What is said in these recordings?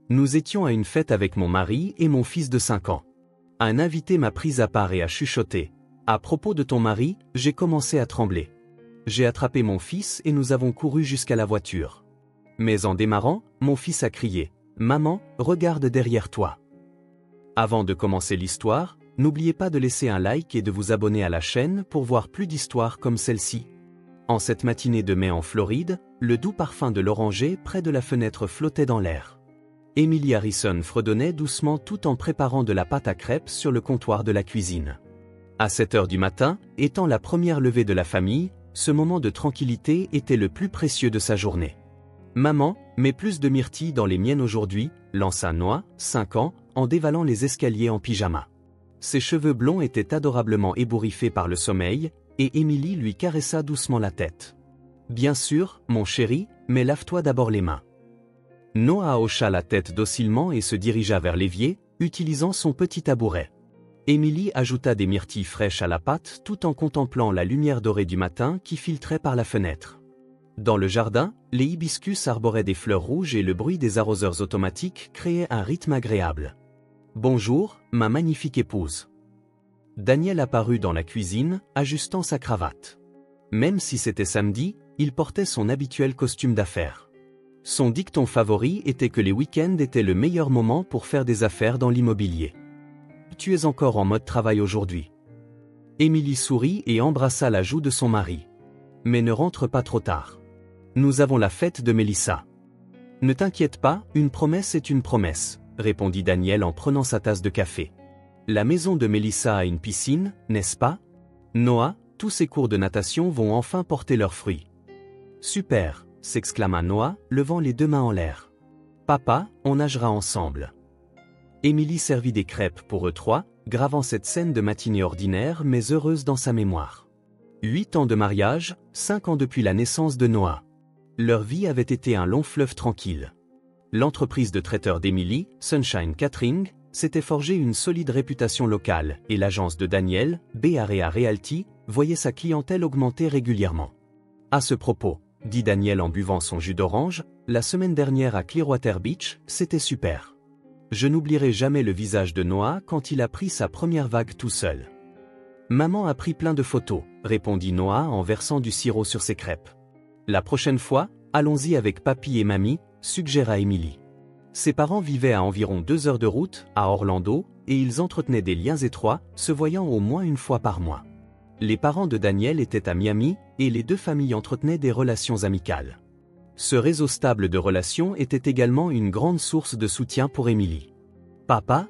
Nous étions à une fête avec mon mari et mon fils de 5 ans. Un invité m'a prise à part et a chuchoté. À propos de ton mari, j'ai commencé à trembler. J'ai attrapé mon fils et nous avons couru jusqu'à la voiture. Mais en démarrant, mon fils a crié « Maman, regarde derrière toi ». Avant de commencer l'histoire, n'oubliez pas de laisser un like et de vous abonner à la chaîne pour voir plus d'histoires comme celle-ci. En cette matinée de mai en Floride, le doux parfum de l'oranger près de la fenêtre flottait dans l'air. Emily Harrison fredonnait doucement tout en préparant de la pâte à crêpes sur le comptoir de la cuisine. À 7 heures du matin, étant la première levée de la famille, ce moment de tranquillité était le plus précieux de sa journée. « Maman, mets plus de myrtilles dans les miennes aujourd'hui », lança Noah, 5 ans, en dévalant les escaliers en pyjama. Ses cheveux blonds étaient adorablement ébouriffés par le sommeil, et Emily lui caressa doucement la tête. « Bien sûr, mon chéri, mais lave-toi d'abord les mains. » Noah hocha la tête docilement et se dirigea vers l'évier, utilisant son petit tabouret. Emily ajouta des myrtilles fraîches à la pâte tout en contemplant la lumière dorée du matin qui filtrait par la fenêtre. Dans le jardin, les hibiscus arboraient des fleurs rouges et le bruit des arroseurs automatiques créait un rythme agréable. « Bonjour, ma magnifique épouse. » Daniel apparut dans la cuisine, ajustant sa cravate. Même si c'était samedi, il portait son habituel costume d'affaires. Son dicton favori était que les week-ends étaient le meilleur moment pour faire des affaires dans l'immobilier. « Tu es encore en mode travail aujourd'hui. » Emily sourit et embrassa la joue de son mari. « Mais ne rentre pas trop tard. Nous avons la fête de Mélissa. »« Ne t'inquiète pas, une promesse est une promesse, » répondit Daniel en prenant sa tasse de café. « La maison de Mélissa a une piscine, n'est-ce pas? Noah, tous ces cours de natation vont enfin porter leurs fruits. »« Super !» s'exclama Noah, levant les 2 mains en l'air. « Papa, on nagera ensemble. » Emily servit des crêpes pour eux 3, gravant cette scène de matinée ordinaire mais heureuse dans sa mémoire. 8 ans de mariage, 5 ans depuis la naissance de Noah. Leur vie avait été un long fleuve tranquille. L'entreprise de traiteur d'Emily, Sunshine Catering, s'était forgé une solide réputation locale et l'agence de Daniel, B Area Realty, voyait sa clientèle augmenter régulièrement. À ce propos, dit Daniel en buvant son jus d'orange, la semaine dernière à Clearwater Beach, c'était super. Je n'oublierai jamais le visage de Noah quand il a pris sa première vague tout seul. Maman a pris plein de photos, répondit Noah en versant du sirop sur ses crêpes. La prochaine fois, allons-y avec papy et mamie, suggéra Emily. Ses parents vivaient à environ 2 heures de route, à Orlando, et ils entretenaient des liens étroits, se voyant au moins une fois par mois. Les parents de Daniel étaient à Miami, et les 2 familles entretenaient des relations amicales. Ce réseau stable de relations était également une grande source de soutien pour Emily. « Papa ?»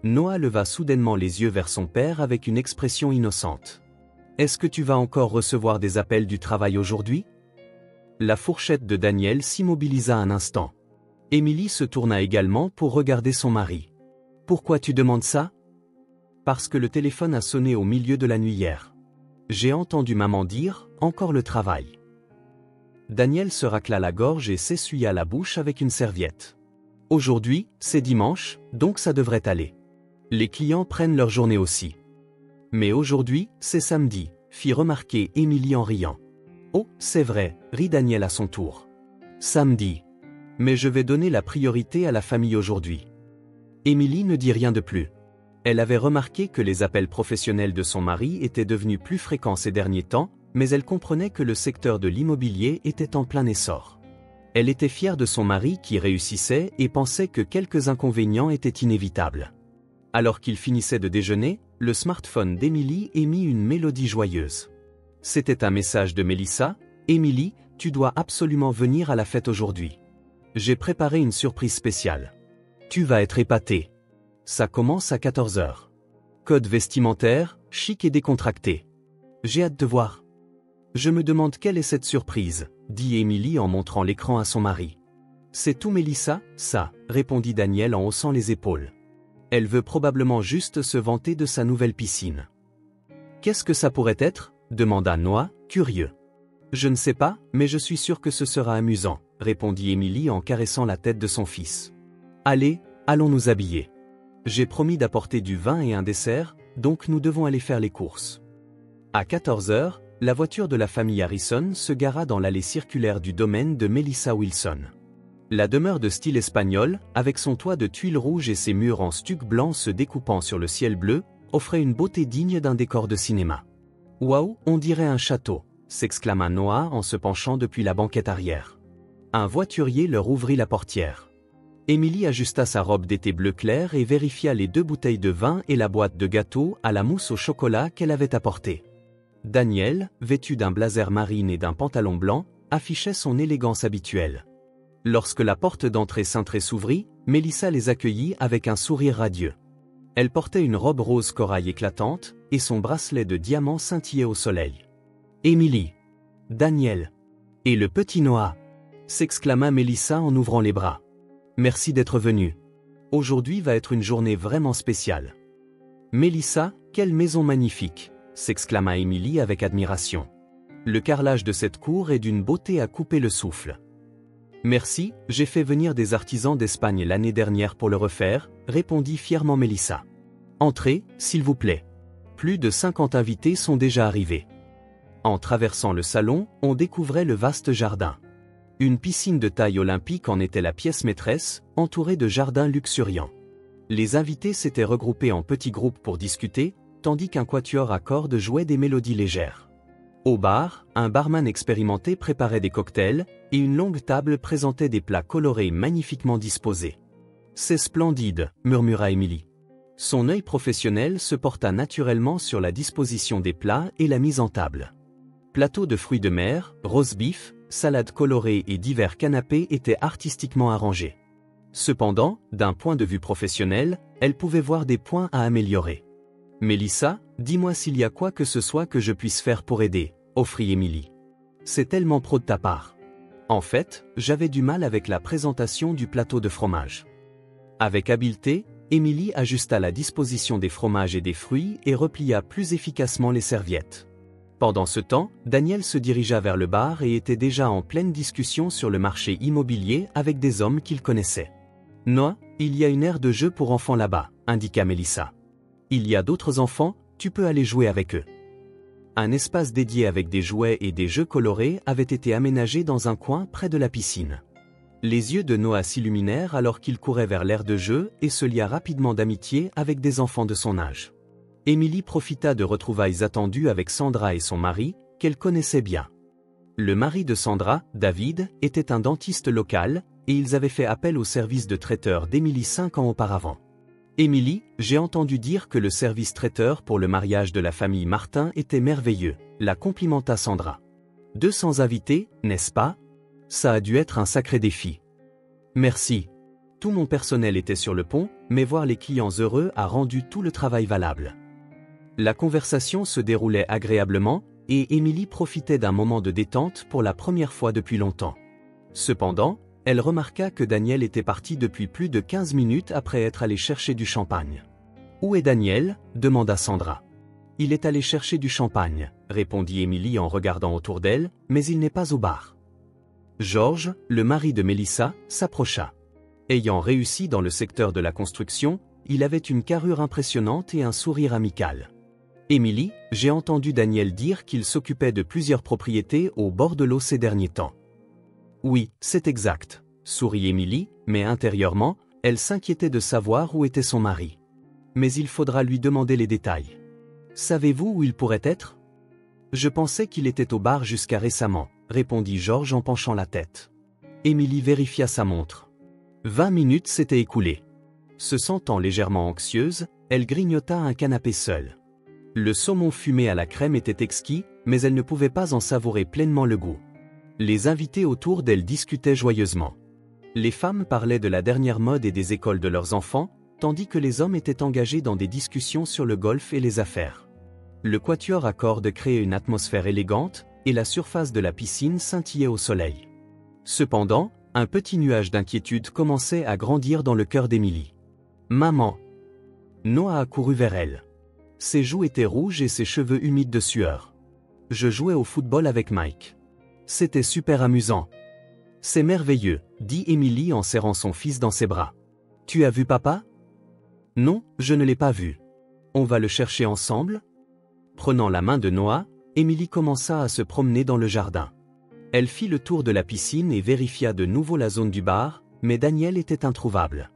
Noah leva soudainement les yeux vers son père avec une expression innocente. « Est-ce que tu vas encore recevoir des appels du travail aujourd'hui ?» La fourchette de Daniel s'immobilisa un instant. Emily se tourna également pour regarder son mari. « Pourquoi tu demandes ça ?»« Parce que le téléphone a sonné au milieu de la nuit hier. J'ai entendu maman dire « encore le travail ». Daniel se racla la gorge et s'essuya la bouche avec une serviette. « Aujourd'hui, c'est dimanche, donc ça devrait aller. Les clients prennent leur journée aussi. »« Mais aujourd'hui, c'est samedi », fit remarquer Emily en riant. « Oh, c'est vrai, » rit Daniel à son tour. « Samedi. Mais je vais donner la priorité à la famille aujourd'hui. » Emily ne dit rien de plus. Elle avait remarqué que les appels professionnels de son mari étaient devenus plus fréquents ces derniers temps, mais elle comprenait que le secteur de l'immobilier était en plein essor. Elle était fière de son mari qui réussissait et pensait que quelques inconvénients étaient inévitables. Alors qu'il finissait de déjeuner, le smartphone d'Emily émit une mélodie joyeuse. C'était un message de Mélissa. « Emily, tu dois absolument venir à la fête aujourd'hui. J'ai préparé une surprise spéciale. Tu vas être épatée. Ça commence à 14 heures. Code vestimentaire, chic et décontracté. J'ai hâte de voir. » « Je me demande quelle est cette surprise, » dit Emily en montrant l'écran à son mari. « C'est tout Mélissa, ça, » répondit Daniel en haussant les épaules. « Elle veut probablement juste se vanter de sa nouvelle piscine. »« Qu'est-ce que ça pourrait être ?» demanda Noah, curieux. « Je ne sais pas, mais je suis sûr que ce sera amusant, » répondit Emily en caressant la tête de son fils. « Allez, allons nous habiller. J'ai promis d'apporter du vin et un dessert, donc nous devons aller faire les courses. » À 14 heures, la voiture de la famille Harrison se gara dans l'allée circulaire du domaine de Melissa Wilson. La demeure de style espagnol, avec son toit de tuiles rouges et ses murs en stuc blanc se découpant sur le ciel bleu, offrait une beauté digne d'un décor de cinéma. « Waouh, on dirait un château !» s'exclama Noah en se penchant depuis la banquette arrière. Un voiturier leur ouvrit la portière. Émilie ajusta sa robe d'été bleu clair et vérifia les 2 bouteilles de vin et la boîte de gâteaux à la mousse au chocolat qu'elle avait apportée. Daniel, vêtu d'un blazer marine et d'un pantalon blanc, affichait son élégance habituelle. Lorsque la porte d'entrée cintrée s'ouvrit, Mélissa les accueillit avec un sourire radieux. Elle portait une robe rose corail éclatante, et son bracelet de diamants scintillait au soleil. « Émilie, Daniel et le petit Noah !» s'exclama Mélissa en ouvrant les bras. « Merci d'être venu. Aujourd'hui va être une journée vraiment spéciale. »« Mélissa, quelle maison magnifique !» s'exclama Émilie avec admiration. « Le carrelage de cette cour est d'une beauté à couper le souffle. »« Merci, j'ai fait venir des artisans d'Espagne l'année dernière pour le refaire, » répondit fièrement Mélissa. « Entrez, s'il vous plaît. Plus de 50 invités sont déjà arrivés. » En traversant le salon, on découvrait le vaste jardin. Une piscine de taille olympique en était la pièce maîtresse, entourée de jardins luxuriants. Les invités s'étaient regroupés en petits groupes pour discuter, tandis qu'un quatuor à cordes jouait des mélodies légères. Au bar, un barman expérimenté préparait des cocktails, et une longue table présentait des plats colorés magnifiquement disposés. « C'est splendide », murmura Émilie. Son œil professionnel se porta naturellement sur la disposition des plats et la mise en table. Plateaux de fruits de mer, roast beef, salades colorées et divers canapés étaient artistiquement arrangés. Cependant, d'un point de vue professionnel, elle pouvait voir des points à améliorer. « Mélissa, dis-moi s'il y a quoi que ce soit que je puisse faire pour aider », offrit Émilie. « C'est tellement pro de ta part. En fait, j'avais du mal avec la présentation du plateau de fromage. » Avec habileté, Émilie ajusta la disposition des fromages et des fruits et replia plus efficacement les serviettes. Pendant ce temps, Daniel se dirigea vers le bar et était déjà en pleine discussion sur le marché immobilier avec des hommes qu'il connaissait. « Noah, il y a une aire de jeu pour enfants là-bas », indiqua Mélissa. « Il y a d'autres enfants, tu peux aller jouer avec eux. » Un espace dédié avec des jouets et des jeux colorés avait été aménagé dans un coin près de la piscine. Les yeux de Noah s'illuminèrent alors qu'il courait vers l'aire de jeu et se lia rapidement d'amitié avec des enfants de son âge. Émilie profita de retrouvailles attendues avec Sandra et son mari, qu'elle connaissait bien. Le mari de Sandra, David, était un dentiste local, et ils avaient fait appel au service de traiteur d'Émilie 5 ans auparavant. « Émilie, j'ai entendu dire que le service traiteur pour le mariage de la famille Martin était merveilleux », la complimenta Sandra. « 200 invités, n'est-ce pas ? Ça a dû être un sacré défi. »« Merci. Tout mon personnel était sur le pont, mais voir les clients heureux a rendu tout le travail valable. » La conversation se déroulait agréablement, et Émilie profitait d'un moment de détente pour la première fois depuis longtemps. Cependant, elle remarqua que Daniel était parti depuis plus de 15 minutes après être allé chercher du champagne. « Où est Daniel ?» demanda Sandra. « Il est allé chercher du champagne », répondit Émilie en regardant autour d'elle, « mais il n'est pas au bar. » Georges, le mari de Mélissa, s'approcha. Ayant réussi dans le secteur de la construction, il avait une carrure impressionnante et un sourire amical. « Émilie, j'ai entendu Daniel dire qu'il s'occupait de plusieurs propriétés au bord de l'eau ces derniers temps. » « Oui, c'est exact, » sourit Émilie, mais intérieurement, elle s'inquiétait de savoir où était son mari. « Mais il faudra lui demander les détails. Savez-vous où il pourrait être ? » « Je pensais qu'il était au bar jusqu'à récemment, » répondit Georges en penchant la tête. Émilie vérifia sa montre. 20 minutes s'étaient écoulées. Se sentant légèrement anxieuse, elle grignota un canapé seule. Le saumon fumé à la crème était exquis, mais elle ne pouvait pas en savourer pleinement le goût. Les invités autour d'elle discutaient joyeusement. Les femmes parlaient de la dernière mode et des écoles de leurs enfants, tandis que les hommes étaient engagés dans des discussions sur le golf et les affaires. Le quatuor à cordes créait une atmosphère élégante, et la surface de la piscine scintillait au soleil. Cependant, un petit nuage d'inquiétude commençait à grandir dans le cœur d'Émilie. « Maman !» Noah accourut vers elle. Ses joues étaient rouges et ses cheveux humides de sueur. « Je jouais au football avec Mike. C'était super amusant. »« C'est merveilleux, » dit Émilie en serrant son fils dans ses bras. « Tu as vu papa ? » ?»« Non, je ne l'ai pas vu. On va le chercher ensemble ?» Prenant la main de Noah, Émilie commença à se promener dans le jardin. Elle fit le tour de la piscine et vérifia de nouveau la zone du bar, mais Daniel était introuvable.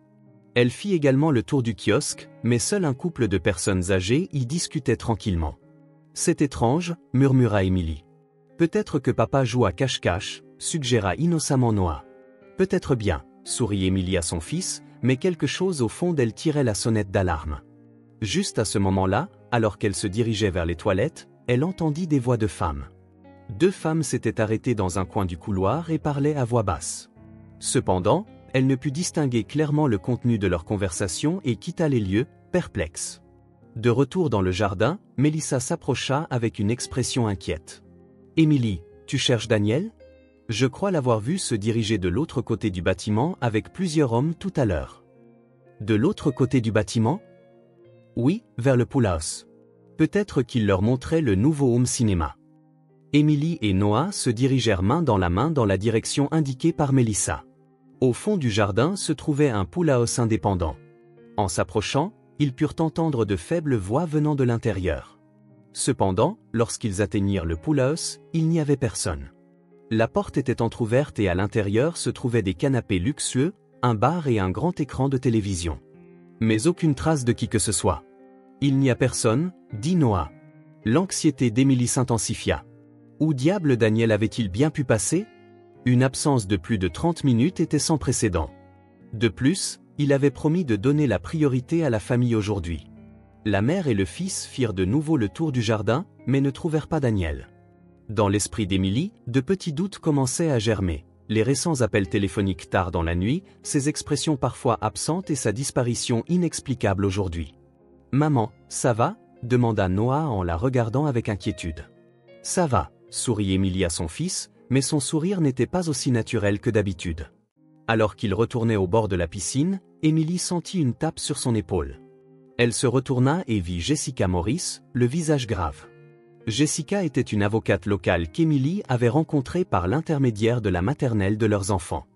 Elle fit également le tour du kiosque, mais seul un couple de personnes âgées y discutait tranquillement. C'est étrange, murmura Emily. Peut-être que papa joue à cache-cache, suggéra innocemment Noah. Peut-être bien, sourit Emily à son fils, mais quelque chose au fond d'elle tirait la sonnette d'alarme. Juste à ce moment-là, alors qu'elle se dirigeait vers les toilettes, elle entendit des voix de femmes. 2 femmes s'étaient arrêtées dans un coin du couloir et parlaient à voix basse. Cependant, elle ne put distinguer clairement le contenu de leur conversation et quitta les lieux, perplexe. De retour dans le jardin, Melissa s'approcha avec une expression inquiète. « Emily, tu cherches Daniel ? Je crois l'avoir vu se diriger de l'autre côté du bâtiment avec plusieurs hommes tout à l'heure. » De l'autre côté du bâtiment ? Oui, vers le pool house. Peut-être qu'il leur montrait le nouveau home cinéma. Emily et Noah se dirigèrent main dans la direction indiquée par Melissa. Au fond du jardin se trouvait un pool house indépendant. En s'approchant, ils purent entendre de faibles voix venant de l'intérieur. Cependant, lorsqu'ils atteignirent le pool house, il n'y avait personne. La porte était entr'ouverte et à l'intérieur se trouvaient des canapés luxueux, un bar et un grand écran de télévision. Mais aucune trace de qui que ce soit. « Il n'y a personne », dit Noah. L'anxiété d'Emily s'intensifia. Où diable Daniel avait-il bien pu passer ? Une absence de plus de 30 minutes était sans précédent. De plus, il avait promis de donner la priorité à la famille aujourd'hui. La mère et le fils firent de nouveau le tour du jardin, mais ne trouvèrent pas Daniel. Dans l'esprit d'Emily, de petits doutes commençaient à germer. Les récents appels téléphoniques tard dans la nuit, ses expressions parfois absentes et sa disparition inexplicable aujourd'hui. « Maman, ça va ?» demanda Noah en la regardant avec inquiétude. « Ça va », sourit Emily à son fils, mais son sourire n'était pas aussi naturel que d'habitude. Alors qu'il retournait au bord de la piscine, Emily sentit une tape sur son épaule. Elle se retourna et vit Jessica Morris, le visage grave. Jessica était une avocate locale qu'Emily avait rencontrée par l'intermédiaire de la maternelle de leurs enfants.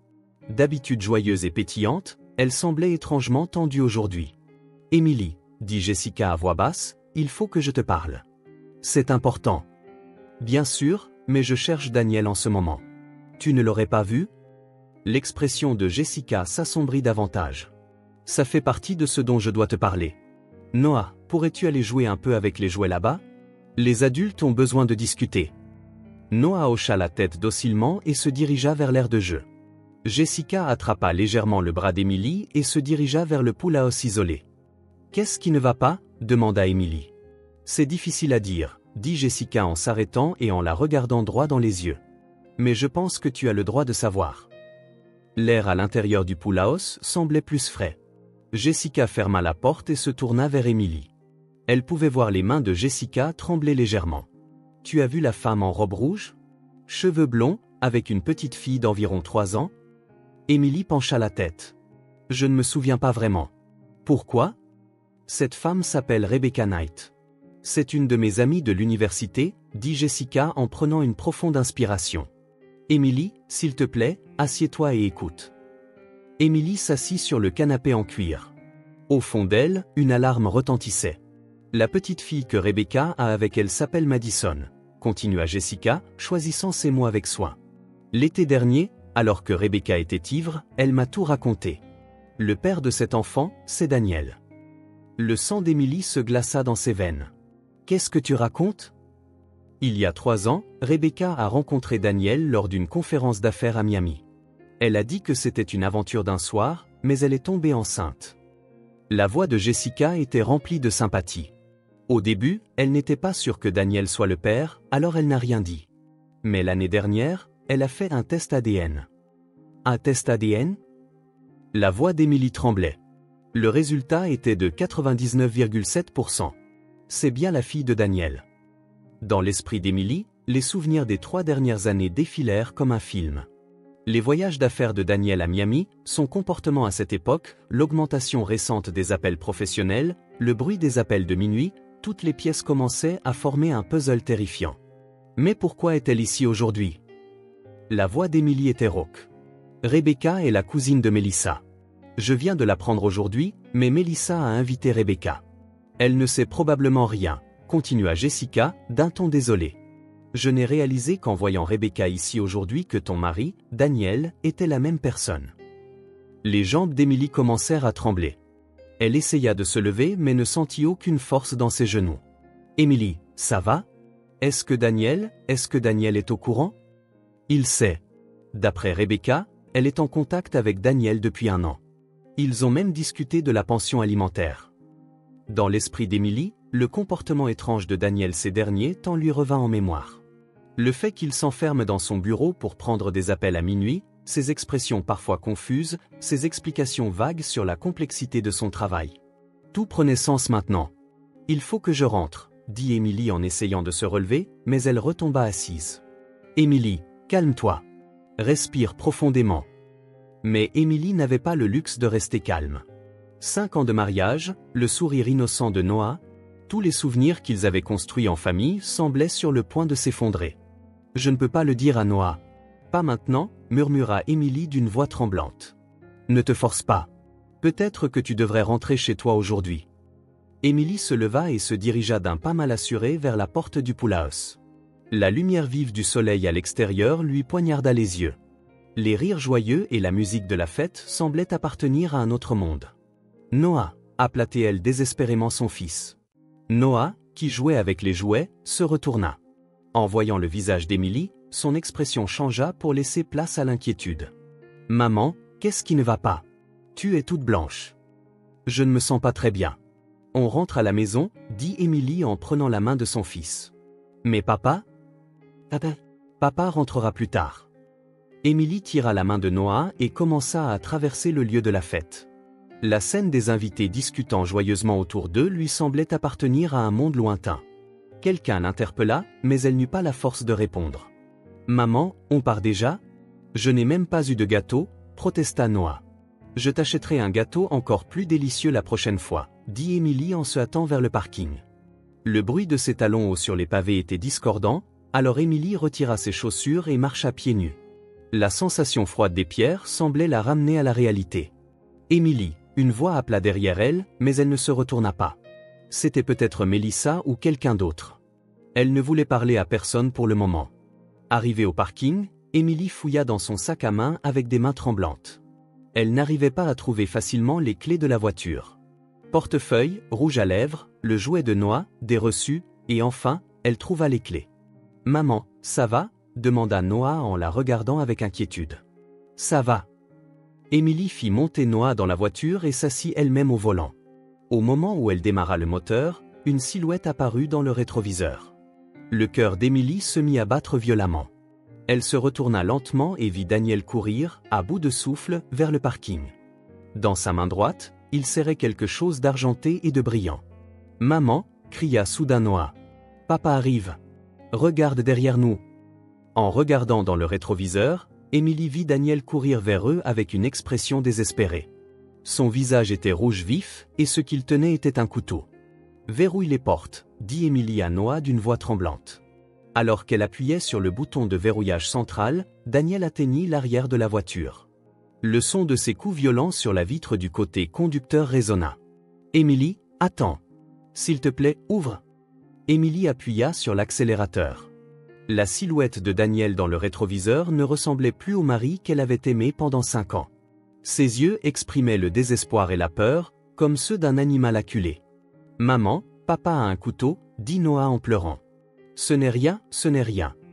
D'habitude joyeuse et pétillante, elle semblait étrangement tendue aujourd'hui. « Emily, » dit Jessica à voix basse, « il faut que je te parle. C'est important. » « Bien sûr, mais je cherche Daniel en ce moment. »« Tu ne l'aurais pas vu ?» L'expression de Jessica s'assombrit davantage. « Ça fait partie de ce dont je dois te parler. Noah, pourrais-tu aller jouer un peu avec les jouets là-bas ? Les adultes ont besoin de discuter. » Noah hocha la tête docilement et se dirigea vers l'aire de jeu. Jessica attrapa légèrement le bras d'Emily et se dirigea vers le pool house isolé. « Qu'est-ce qui ne va pas ? » demanda Emily. « C'est difficile à dire, » dit Jessica en s'arrêtant et en la regardant droit dans les yeux. « Mais je pense que tu as le droit de savoir. » L'air à l'intérieur du pool house semblait plus frais. Jessica ferma la porte et se tourna vers Emily. Elle pouvait voir les mains de Jessica trembler légèrement. « Tu as vu la femme en robe rouge ? Cheveux blonds, avec une petite fille d'environ 3 ans ?» Emily pencha la tête. « Je ne me souviens pas vraiment. »« Pourquoi ? » ?»« Cette femme s'appelle Rebecca Knight. C'est une de mes amies de l'université, » dit Jessica en prenant une profonde inspiration. « Emily, s'il te plaît, assieds-toi et écoute. » Emily s'assit sur le canapé en cuir. Au fond d'elle, une alarme retentissait. « La petite fille que Rebecca a avec elle s'appelle Madison, » continua Jessica, choisissant ses mots avec soin. « L'été dernier, alors que Rebecca était ivre, elle m'a tout raconté. Le père de cet enfant, c'est Daniel. » Le sang d'Emily se glaça dans ses veines. « Qu'est-ce que tu racontes ? » Il y a 3 ans, Rebecca a rencontré Daniel lors d'une conférence d'affaires à Miami. Elle a dit que c'était une aventure d'un soir, mais elle est tombée enceinte. La voix de Jessica était remplie de sympathie. Au début, elle n'était pas sûre que Daniel soit le père, alors elle n'a rien dit. Mais l'année dernière, elle a fait un test ADN. Un test ADN ? La voix d'Emily tremblait. Le résultat était de 99,7%. C'est bien la fille de Daniel. Dans l'esprit d'Emily, les souvenirs des 3 dernières années défilèrent comme un film. Les voyages d'affaires de Daniel à Miami, son comportement à cette époque, l'augmentation récente des appels professionnels, le bruit des appels de minuit, toutes les pièces commençaient à former un puzzle terrifiant. Mais pourquoi est-elle ici aujourd'hui ? La voix d'Emily était rauque. Rebecca est la cousine de Melissa. Je viens de l'apprendre aujourd'hui, mais Melissa a invité Rebecca. Elle ne sait probablement rien, continua Jessica, d'un ton désolé. Je n'ai réalisé qu'en voyant Rebecca ici aujourd'hui que ton mari, Daniel, était la même personne. Les jambes d'Émilie commencèrent à trembler. Elle essaya de se lever mais ne sentit aucune force dans ses genoux. Émilie, ça va? Est-ce que Daniel est au courant? Il sait. D'après Rebecca, elle est en contact avec Daniel depuis 1 an. Ils ont même discuté de la pension alimentaire. Dans l'esprit d'Émilie, le comportement étrange de Daniel ces derniers temps lui revint en mémoire. Le fait qu'il s'enferme dans son bureau pour prendre des appels à minuit, ses expressions parfois confuses, ses explications vagues sur la complexité de son travail. Tout prenait sens maintenant. « Il faut que je rentre », dit Émilie en essayant de se relever, mais elle retomba assise. « Émilie, calme-toi. Respire profondément. » Mais Émilie n'avait pas le luxe de rester calme. 5 ans de mariage, le sourire innocent de Noah, tous les souvenirs qu'ils avaient construits en famille semblaient sur le point de s'effondrer. « Je ne peux pas le dire à Noah. »« Pas maintenant », murmura Émilie d'une voix tremblante. « Ne te force pas. Peut-être que tu devrais rentrer chez toi aujourd'hui. » Émilie se leva et se dirigea d'un pas mal assuré vers la porte du pool house. La lumière vive du soleil à l'extérieur lui poignarda les yeux. Les rires joyeux et la musique de la fête semblaient appartenir à un autre monde. « Noah » appela-t-elle désespérément son fils. Noah, qui jouait avec les jouets, se retourna. En voyant le visage d'Émilie, son expression changea pour laisser place à l'inquiétude. « Maman, qu'est-ce qui ne va pas? Tu es toute blanche. »« Je ne me sens pas très bien. »« On rentre à la maison, » dit Émilie en prenant la main de son fils. « Mais papa? »« Papa rentrera plus tard. » Émilie tira la main de Noah et commença à traverser le lieu de la fête. La scène des invités discutant joyeusement autour d'eux lui semblait appartenir à un monde lointain. Quelqu'un l'interpella, mais elle n'eut pas la force de répondre. « Maman, on part déjà? Je n'ai même pas eu de gâteau, » protesta Noah. « Je t'achèterai un gâteau encore plus délicieux la prochaine fois, » dit Émilie en se hâtant vers le parking. Le bruit de ses talons hauts sur les pavés était discordant, alors Émilie retira ses chaussures et marcha pieds nus. La sensation froide des pierres semblait la ramener à la réalité. « Émilie » une voix appela derrière elle, mais elle ne se retourna pas. C'était peut-être Mélissa ou quelqu'un d'autre. Elle ne voulait parler à personne pour le moment. Arrivée au parking, Émilie fouilla dans son sac à main avec des mains tremblantes. Elle n'arrivait pas à trouver facilement les clés de la voiture. Portefeuille, rouge à lèvres, le jouet de Noah, des reçus, et enfin, elle trouva les clés. « Maman, ça va ?» demanda Noah en la regardant avec inquiétude. « Ça va. » Émilie fit monter Noah dans la voiture et s'assit elle-même au volant. Au moment où elle démarra le moteur, une silhouette apparut dans le rétroviseur. Le cœur d'Émilie se mit à battre violemment. Elle se retourna lentement et vit Daniel courir, à bout de souffle, vers le parking. Dans sa main droite, il serrait quelque chose d'argenté et de brillant. « Maman !» cria soudain Noah. « Papa arrive. Regarde derrière nous. » En regardant dans le rétroviseur, Émilie vit Daniel courir vers eux avec une expression désespérée. Son visage était rouge vif, et ce qu'il tenait était un couteau. « Verrouille les portes », dit Émilie à Noah d'une voix tremblante. Alors qu'elle appuyait sur le bouton de verrouillage central, Daniel atteignit l'arrière de la voiture. Le son de ses coups violents sur la vitre du côté conducteur résonna. « Émilie, attends. S'il te plaît, ouvre. » Émilie appuya sur l'accélérateur. La silhouette de Daniel dans le rétroviseur ne ressemblait plus au mari qu'elle avait aimé pendant 5 ans. Ses yeux exprimaient le désespoir et la peur, comme ceux d'un animal acculé. « Maman, papa a un couteau », dit Noah en pleurant. « Ce n'est rien,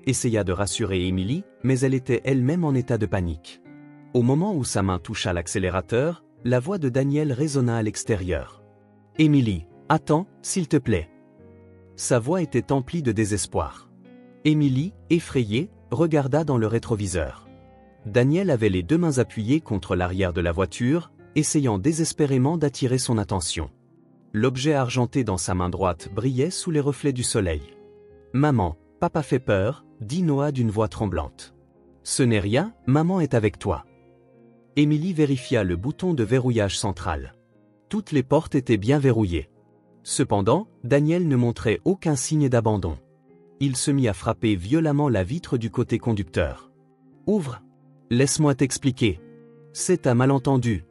essaya de rassurer Émilie, mais elle était elle-même en état de panique. Au moment où sa main toucha l'accélérateur, la voix de Daniel résonna à l'extérieur. « Émilie, attends, s'il te plaît. » Sa voix était emplie de désespoir. Émilie, effrayée, regarda dans le rétroviseur. Daniel avait les 2 mains appuyées contre l'arrière de la voiture, essayant désespérément d'attirer son attention. L'objet argenté dans sa main droite brillait sous les reflets du soleil. « Maman, papa fait peur », dit Noah d'une voix tremblante. « Ce n'est rien, maman est avec toi. » Émilie vérifia le bouton de verrouillage central. Toutes les portes étaient bien verrouillées. Cependant, Daniel ne montrait aucun signe d'abandon. Il se mit à frapper violemment la vitre du côté conducteur. « Ouvre. Laisse-moi t'expliquer. C'est un malentendu. »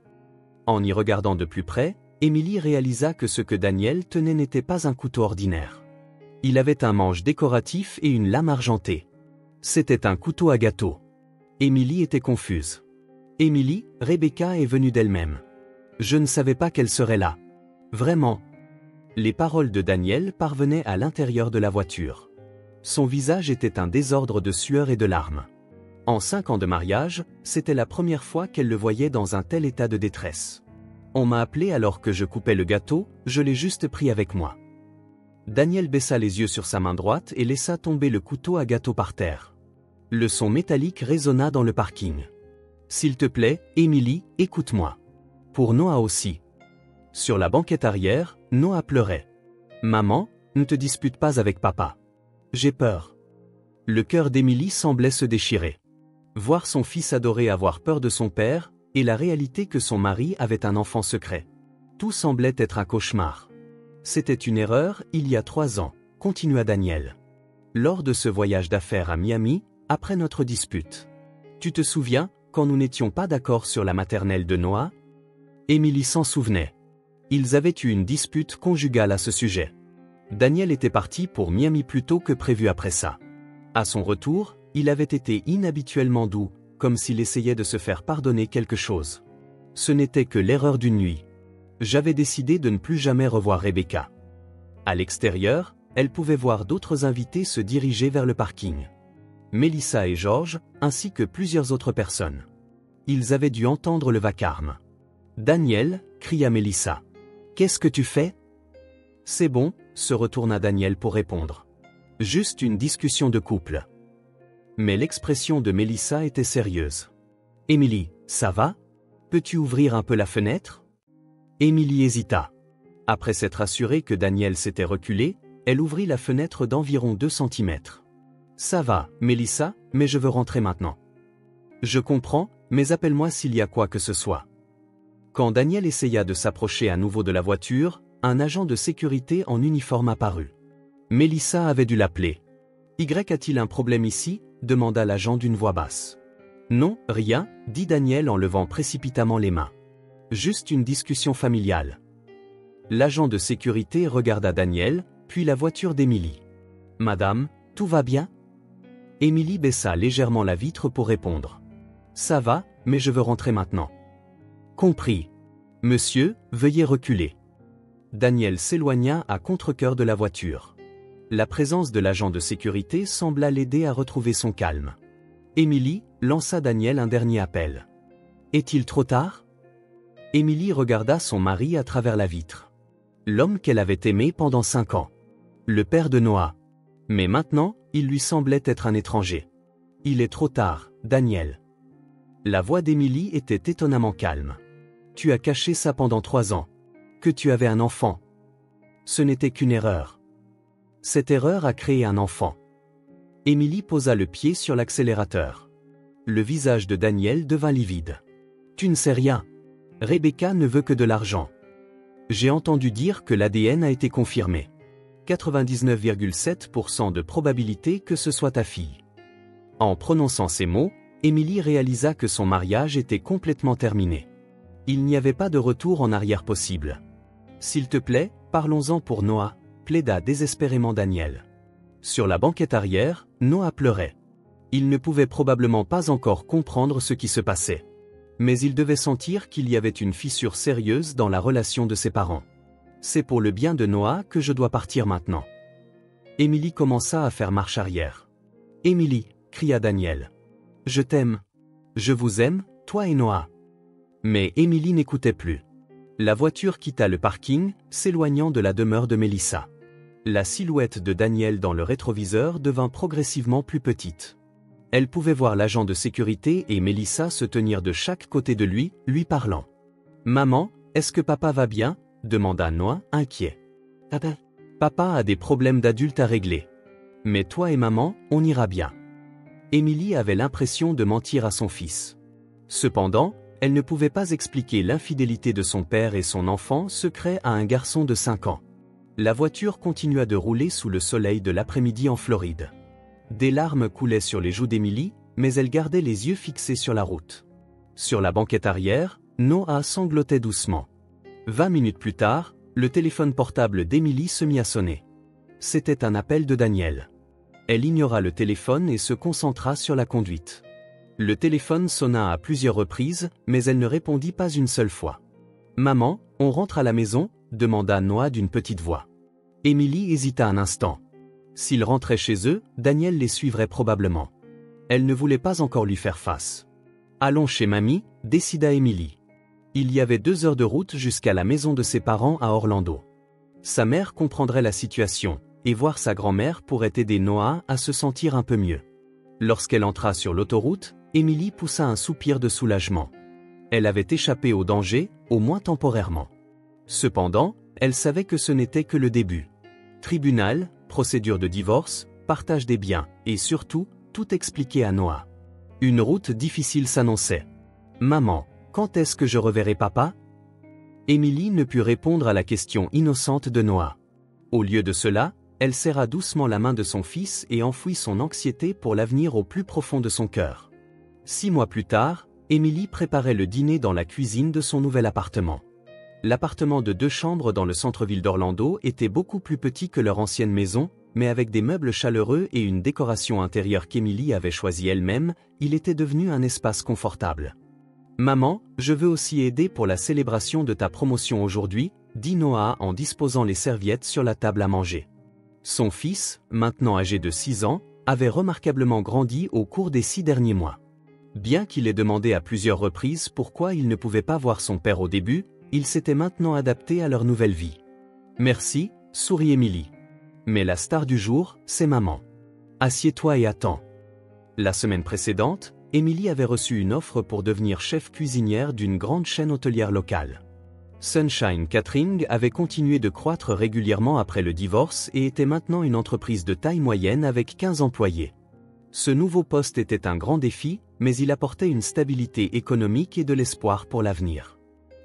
En y regardant de plus près, Émilie réalisa que ce que Daniel tenait n'était pas un couteau ordinaire. Il avait un manche décoratif et une lame argentée. C'était un couteau à gâteau. Émilie était confuse. Émilie, Rebecca est venue d'elle-même. Je ne savais pas qu'elle serait là. Vraiment. Les paroles de Daniel parvenaient à l'intérieur de la voiture. Son visage était un désordre de sueur et de larmes. En 5 ans de mariage, c'était la première fois qu'elle le voyait dans un tel état de détresse. On m'a appelé alors que je coupais le gâteau, je l'ai juste pris avec moi. Daniel baissa les yeux sur sa main droite et laissa tomber le couteau à gâteau par terre. Le son métallique résonna dans le parking. S'il te plaît, Émilie, écoute-moi. Pour Noah aussi. Sur la banquette arrière, Noah pleurait. Maman, ne te dispute pas avec papa. J'ai peur. Le cœur d'Émilie semblait se déchirer. Voir son fils adoré avoir peur de son père, et la réalité que son mari avait un enfant secret. Tout semblait être un cauchemar. C'était une erreur, il y a 3 ans, continua Daniel. Lors de ce voyage d'affaires à Miami, après notre dispute. Tu te souviens, quand nous n'étions pas d'accord sur la maternelle de Noah? Émilie s'en souvenait. Ils avaient eu une dispute conjugale à ce sujet. Daniel était parti pour Miami plus tôt que prévu après ça. À son retour, il avait été inhabituellement doux, comme s'il essayait de se faire pardonner quelque chose. Ce n'était que l'erreur d'une nuit. J'avais décidé de ne plus jamais revoir Rebecca. À l'extérieur, elle pouvait voir d'autres invités se diriger vers le parking. Mélissa et Georges, ainsi que plusieurs autres personnes. Ils avaient dû entendre le vacarme. Daniel, cria Mélissa. Qu'est-ce que tu fais? C'est bon, se retourna Daniel pour répondre. Juste une discussion de couple. Mais l'expression de Mélissa était sérieuse. Émilie, ça va? Peux-tu ouvrir un peu la fenêtre? Émilie hésita. Après s'être assurée que Daniel s'était reculé, elle ouvrit la fenêtre d'environ 2 cm. Ça va, Mélissa, mais je veux rentrer maintenant. Je comprends, mais appelle-moi s'il y a quoi que ce soit. Quand Daniel essaya de s'approcher à nouveau de la voiture, un agent de sécurité en uniforme apparut. Mélissa avait dû l'appeler. Y a-t-il un problème ici? Demanda l'agent d'une voix basse. Non, rien, dit Daniel en levant précipitamment les mains. Juste une discussion familiale. L'agent de sécurité regarda Daniel, puis la voiture d'Émilie. Madame, tout va bien? Émilie baissa légèrement la vitre pour répondre. Ça va, mais je veux rentrer maintenant. Compris. Monsieur, veuillez reculer. Daniel s'éloigna à contre-cœur de la voiture. La présence de l'agent de sécurité sembla l'aider à retrouver son calme. Émilie lança Daniel un dernier appel. Est-il trop tard? Émilie regarda son mari à travers la vitre. L'homme qu'elle avait aimé pendant 5 ans. Le père de Noah. Mais maintenant, il lui semblait être un étranger. Il est trop tard, Daniel. La voix d'Émilie était étonnamment calme. Tu as caché ça pendant 3 ans. Que tu avais un enfant. Ce n'était qu'une erreur. Cette erreur a créé un enfant. Émilie posa le pied sur l'accélérateur. Le visage de Daniel devint livide. Tu ne sais rien. Rebecca ne veut que de l'argent. J'ai entendu dire que l'ADN a été confirmé. 99,7% de probabilité que ce soit ta fille. En prononçant ces mots, Émilie réalisa que son mariage était complètement terminé. Il n'y avait pas de retour en arrière possible. S'il te plaît, parlons-en pour Noah, plaida désespérément Daniel. Sur la banquette arrière, Noah pleurait. Il ne pouvait probablement pas encore comprendre ce qui se passait. Mais il devait sentir qu'il y avait une fissure sérieuse dans la relation de ses parents. C'est pour le bien de Noah que je dois partir maintenant. Émilie commença à faire marche arrière. Émilie, cria Daniel. Je t'aime. Je vous aime, toi et Noah. Mais Émilie n'écoutait plus. La voiture quitta le parking, s'éloignant de la demeure de Mélissa. La silhouette de Daniel dans le rétroviseur devint progressivement plus petite. Elle pouvait voir l'agent de sécurité et Mélissa se tenir de chaque côté de lui, lui parlant. « Maman, est-ce que papa va bien ?» demanda Noah, inquiet. « Papa a des problèmes d'adulte à régler. Mais toi et maman, on ira bien. » Émilie avait l'impression de mentir à son fils. Cependant, elle ne pouvait pas expliquer l'infidélité de son père et son enfant secret à un garçon de 5 ans. La voiture continua de rouler sous le soleil de l'après-midi en Floride. Des larmes coulaient sur les joues d'Émilie, mais elle gardait les yeux fixés sur la route. Sur la banquette arrière, Noah sanglotait doucement. 20 minutes plus tard, le téléphone portable d'Émilie se mit à sonner. C'était un appel de Daniel. Elle ignora le téléphone et se concentra sur la conduite. Le téléphone sonna à plusieurs reprises, mais elle ne répondit pas une seule fois. « Maman, on rentre à la maison ?» demanda Noah d'une petite voix. Émilie hésita un instant. S'ils rentraient chez eux, Daniel les suivrait probablement. Elle ne voulait pas encore lui faire face. « Allons chez mamie » décida Émilie. Il y avait 2 heures de route jusqu'à la maison de ses parents à Orlando. Sa mère comprendrait la situation, et voir sa grand-mère pourrait aider Noah à se sentir un peu mieux. Lorsqu'elle entra sur l'autoroute, Émilie poussa un soupir de soulagement. Elle avait échappé au danger, au moins temporairement. Cependant, elle savait que ce n'était que le début. Tribunal, procédure de divorce, partage des biens, et surtout, tout expliqué à Noah. Une route difficile s'annonçait. « Maman, quand est-ce que je reverrai papa ?» Émilie ne put répondre à la question innocente de Noah. Au lieu de cela, elle serra doucement la main de son fils et enfouit son anxiété pour l'avenir au plus profond de son cœur. 6 mois plus tard, Émilie préparait le dîner dans la cuisine de son nouvel appartement. L'appartement de 2 chambres dans le centre-ville d'Orlando était beaucoup plus petit que leur ancienne maison, mais avec des meubles chaleureux et une décoration intérieure qu'Émilie avait choisie elle-même, il était devenu un espace confortable. « Maman, je veux aussi aider pour la célébration de ta promotion aujourd'hui » dit Noah en disposant les serviettes sur la table à manger. Son fils, maintenant âgé de 6 ans, avait remarquablement grandi au cours des 6 derniers mois. Bien qu'il ait demandé à plusieurs reprises pourquoi il ne pouvait pas voir son père au début, il s'était maintenant adapté à leur nouvelle vie. « Merci » sourit Émilie. Mais la star du jour, c'est maman. Assieds-toi et attends. La semaine précédente, Émilie avait reçu une offre pour devenir chef cuisinière d'une grande chaîne hôtelière locale. Sunshine Catering avait continué de croître régulièrement après le divorce et était maintenant une entreprise de taille moyenne avec 15 employés. Ce nouveau poste était un grand défi, mais il apportait une stabilité économique et de l'espoir pour l'avenir.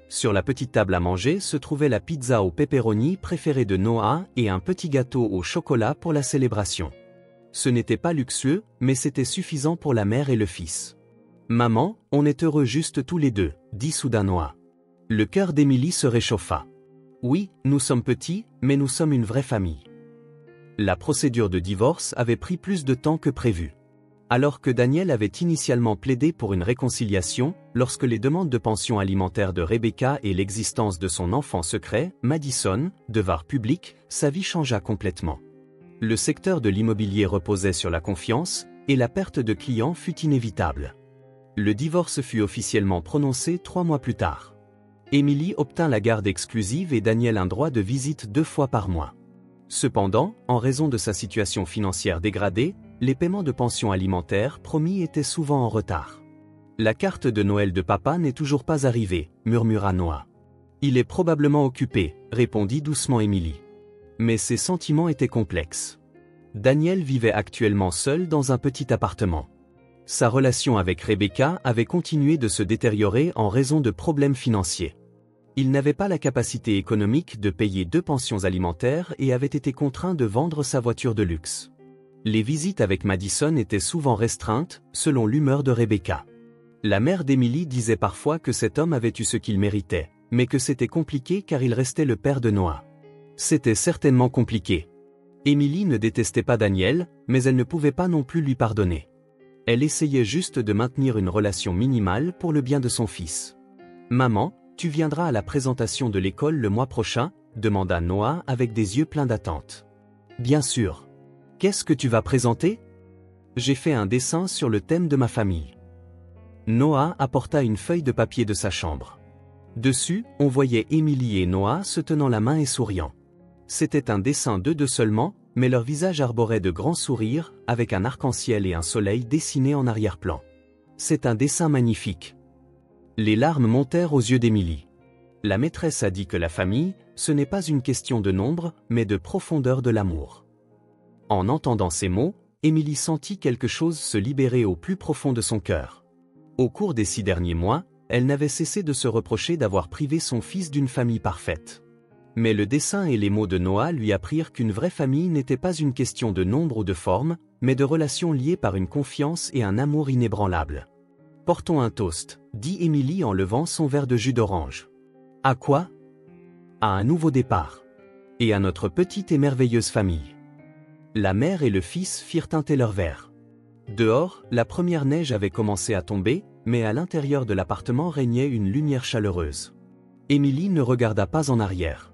Sur la petite table à manger se trouvait la pizza au pepperoni préférée de Noah et un petit gâteau au chocolat pour la célébration. Ce n'était pas luxueux, mais c'était suffisant pour la mère et le fils. « Maman, on est heureux juste tous les deux » dit soudain Noah. Le cœur d'Émilie se réchauffa. « Oui, nous sommes petits, mais nous sommes une vraie famille. » La procédure de divorce avait pris plus de temps que prévu. Alors que Daniel avait initialement plaidé pour une réconciliation, lorsque les demandes de pension alimentaire de Rebecca et l'existence de son enfant secret, Madison, devinrent publiques, sa vie changea complètement. Le secteur de l'immobilier reposait sur la confiance, et la perte de clients fut inévitable. Le divorce fut officiellement prononcé 3 mois plus tard. Émilie obtint la garde exclusive et Daniel un droit de visite 2 fois par mois. Cependant, en raison de sa situation financière dégradée, les paiements de pension alimentaire promis étaient souvent en retard. « La carte de Noël de papa n'est toujours pas arrivée » murmura Noah. « Il est probablement occupé » répondit doucement Émilie. Mais ses sentiments étaient complexes. Daniel vivait actuellement seul dans un petit appartement. Sa relation avec Rebecca avait continué de se détériorer en raison de problèmes financiers. Il n'avait pas la capacité économique de payer 2 pensions alimentaires et avait été contraint de vendre sa voiture de luxe. Les visites avec Madison étaient souvent restreintes, selon l'humeur de Rebecca. La mère d'Émilie disait parfois que cet homme avait eu ce qu'il méritait, mais que c'était compliqué car il restait le père de Noah. C'était certainement compliqué. Émilie ne détestait pas Daniel, mais elle ne pouvait pas non plus lui pardonner. Elle essayait juste de maintenir une relation minimale pour le bien de son fils. « Maman, tu viendras à la présentation de l'école le mois prochain ?» demanda Noah avec des yeux pleins d'attente. « Bien sûr. Qu'est-ce que tu vas présenter ? » J'ai fait un dessin sur le thème de ma famille. Noah apporta une feuille de papier de sa chambre. Dessus, on voyait Émilie et Noah se tenant la main et souriant. C'était un dessin d'eux deux seulement, mais leur visage arborait de grands sourires, avec un arc-en-ciel et un soleil dessinés en arrière-plan. C'est un dessin magnifique. Les larmes montèrent aux yeux d'Émilie. La maîtresse a dit que la famille, ce n'est pas une question de nombre, mais de profondeur de l'amour. En entendant ces mots, Émilie sentit quelque chose se libérer au plus profond de son cœur. Au cours des 6 derniers mois, elle n'avait cessé de se reprocher d'avoir privé son fils d'une famille parfaite. Mais le dessin et les mots de Noah lui apprirent qu'une vraie famille n'était pas une question de nombre ou de forme, mais de relations liées par une confiance et un amour inébranlable. « Portons un toast » dit Émilie en levant son verre de jus d'orange. « À quoi ? À un nouveau départ. Et à notre petite et merveilleuse famille. » La mère et le fils firent teinter leur verre. Dehors, la première neige avait commencé à tomber, mais à l'intérieur de l'appartement régnait une lumière chaleureuse. Émilie ne regarda pas en arrière.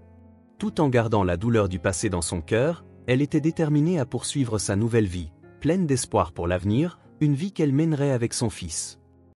Tout en gardant la douleur du passé dans son cœur, elle était déterminée à poursuivre sa nouvelle vie, pleine d'espoir pour l'avenir, une vie qu'elle mènerait avec son fils.